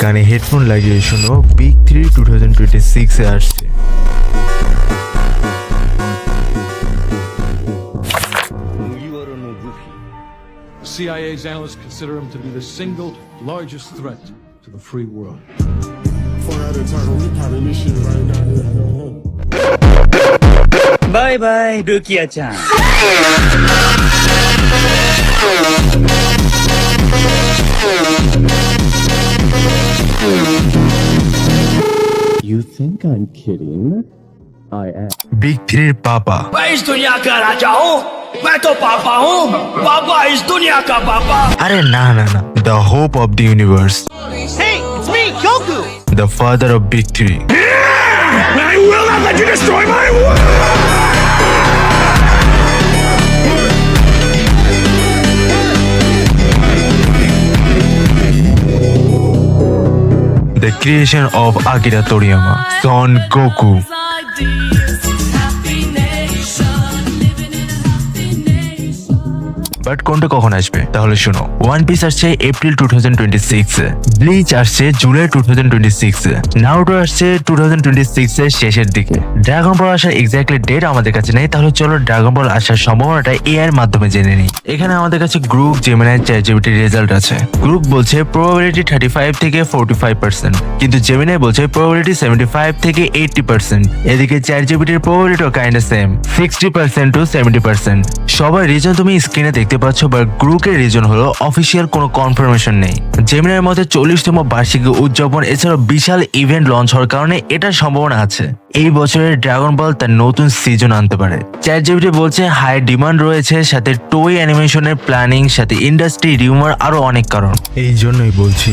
কানে হেডফোন লাগিয়ে শোনো, বিগ 3 2026 এ আসছে। CIA's analysts consider him to be the single largest threat to the free world. Bye bye, Rukia-chan. You think I'm kidding? I am. Big 3 পাপা। मैं इस दुनिया का राजा हूँ, मैं तो पापा हूँ, पापा इस दुनिया का पापा। আরে না না না, the hope of the universe, Hey, it's me, Goku. The father of big 3। I will not let you destroy my world. The creation of Akira Toriyama, Son Goku. But কোনটা কখন আসবে তাহলে শোনো, ওয়ান পিস আসছে April 2026 এ, bleach আসছে জুলাই 2026 এ, Naruto আসছে 2026 এর শেষের দিকে। ড্রাগন বল আসার এক্স্যাক্টলি ডেট আমাদের কাছে নেই, তাহলে চলো ড্রাগন বল আসার সম্ভাবনাটা এআই এর মাধ্যমে জেনে নিই। এখানে আমাদের কাছে গ্রুপ, জেমিনাই, চ্যাটজিপিটির রেজাল্ট আছে। গ্রুপ বলছে প্রবাবিলিটি 35 থেকে 45%, কিন্তু জেমিনাই বলছে প্রবাবিলিটি 75 থেকে 80%। এদিকে চ্যাটজিপিটির প্রবাবিলিটিও কাইন্ড সেম, 60% টু 70%। সবার রিজন তুমি স্ক্রিনে দেখতে পাচ্ছ, বাট গ্রুপের রিজন হলো অফিসিয়াল কোনো কনফার্মেশন নেই। জেমিনার মতে 40তম বার্ষিকী উদযাপন এছাড়াও বিশাল ইভেন্ট লঞ্চ হওয়ার কারণে এটার সম্ভাবনা আছে এই বছরের ড্রাগন বল তার নতুন সিজন আনতে পারে। চ্যাটজিপিটি বলছে হাই ডিমান্ড রয়েছে, সাথে টয় অ্যানিমেশনের প্ল্যানিং, সাথে ইন্ডাস্ট্রি রিউমার, আরো অনেক কারণ। এই জন্যই বলছি